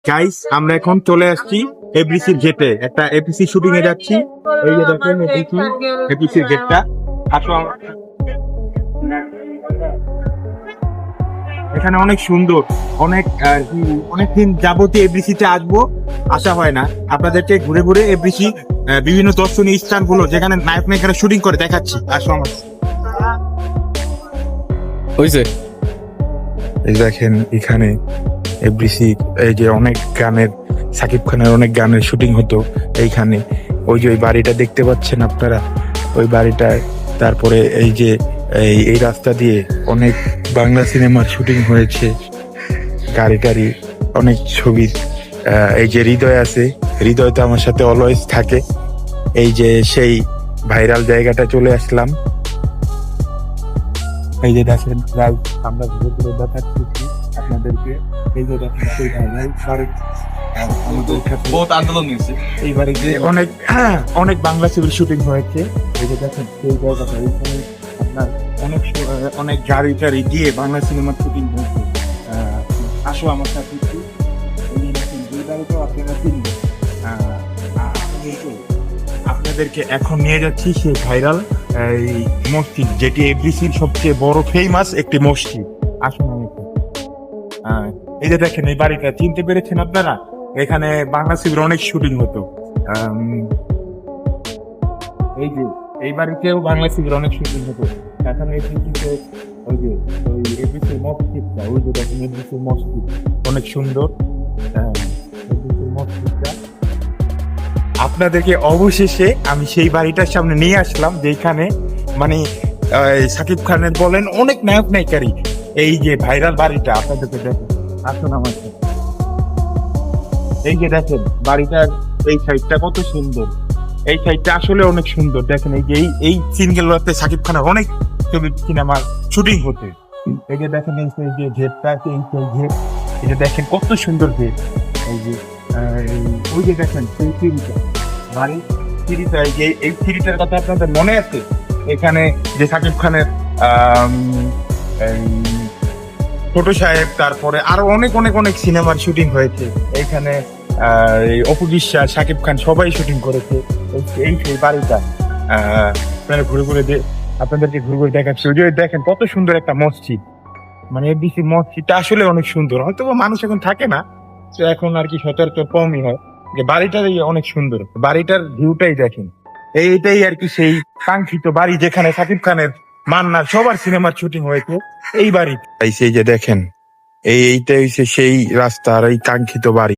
Guys আমরা এখন চলে আসছি এফডিসির গেটে, একটা এপিসি শুটিং এ যাচ্ছি। এই যে দেখেন এপিসির গেটটা। আসো এখানে অনেক সুন্দর, অনেক অনেকদিন যাবতীয় এফডিসিতে আসবো, আসা হয় না। আপনাদেরকে ঘুরে ঘুরে এফডিসি বিভিন্ন দর্শনীয় স্থানগুলো যেখানে নায়ক নায়িকারা শুটিং করে দেখাচ্ছি। আসো আমার হইছে। এই দেখেন এখানে এফডিসি, এই যে অনেক গানের, সাকিব খানের অনেক গানের শুটিং হতো এইখানে। ওই যে ওই বাড়িটা দেখতে পাচ্ছেন আপনারা, ওই বাড়িটায়। তারপরে এই যে এই রাস্তা দিয়ে অনেক বাংলা সিনেমার শুটিং হয়েছে, গাড়ি টাড়ি, অনেক ছবির। এই যে হৃদয় আছে, হৃদয় তো আমার সাথে অলওয়েজ থাকে। এই যে সেই ভাইরাল জায়গাটা চলে আসলাম। এই যে দেখেন গাইস, আমরা ঘুরে ঘুরে দেখাচ্ছি আপনাদেরকে। এই যে দেখেন সেই ভাইরাল বাড়ি, আমাদের সাথে বহুত আন্দোলন নিয়েছে। এই বাড়িতে অনেক অনেক বাংলা ছবির শুটিং হয়েছে। এই যে দেখেন সেই জায়গাটা, এইখানে আপনার অনেক গাড়ি টাড়ি দিয়ে বাংলা সিনেমার শুটিং হয়েছে। আসো আমার সাথে একটু। এই যে দেখেন দুই বাড়িতেও আপনারা চিনবেন। আপনাদেরকে এখন নিয়ে যাচ্ছি সেই ভাইরাল এই মসজিদ, যেটি এফডিসির সবচেয়ে বড় ফেমাস একটি মসজিদ। আসুন এই যে দেখেন এই বাড়িটা চিনতে পেরেছেন আপনারা? এখানে বাংলা ছবির অনেক শুটিং হতো। এই যে এই বাড়িতেও বাংলা ছবির অনেক শুটিং হতো। এখানে এফডিসিতে ওই যে ওই এফডিসির মসজিদটা, ওই যে দেখেন এফডিসির মসজিদ অনেক সুন্দর। এফডিসির মসজিদটা আপনাদেরকে অবশেষে আমি সেই বাড়িটার সামনে নিয়ে আসলাম, যেখানে মানে সাকিব খানের বলেন অনেক নায়ক নায়িকারই এই যে ভাইরাল বাড়িটা আপনাদেরকে দেখেন। আসুন আমার সাথে। এই যে দেখেন বাড়িটার এই সাইডটা কত সুন্দর, এই সাইডটা আসলে অনেক সুন্দর। দেখেন এই যে এই সিনগুলোতে সাকিব খানের অনেক ছবি সিনেমার শুটিং হতে। এই যে দেখেন এই যে ঘেরটা, এই ঘের, এই যে দেখেন কত সুন্দর ঘের। এই যে ওই যে দেখেন সেই সিঁড়িটা, বাড়ির সিঁড়িটা, এই সিঁড়িটার কথা আপনাদের মনে আছে? এখানে যে সাকিব খানের ছোট সাহেব, তারপরে আরো অনেক অনেক অনেক সিনেমার শুটিং হয়েছে এইখানে। এই অপু বিশ্বাস, সাকিব খান সবাই শুটিং করেছে এই সেই বাড়িটা। আপনারা ঘুরে ঘুরে আপনাদেরকে ঘুরে ঘুরে দেখাচ্ছি। ওই যে দেখেন কত সুন্দর একটা মসজিদ, মানে এফডিসি মসজিদটা আসলে অনেক সুন্দর। হয়তো মানুষ এখন থাকে না, তো এখন আর কি সচরাচর কমই হয়। যে বাড়িটাই অনেক সুন্দর, বাড়িটার ভিউটাই দেখেন। এইটাই আর কি সেই কাঙ্ক্ষিত বাড়ি যেখানে সাকিব খানের, মান্নার সবার সিনেমার শুটিং হয়েছে এই বাড়ি। এই যে দেখেন এইটাই হচ্ছে সেই রাস্তা আর এই কাঙ্ক্ষিত বাড়ি।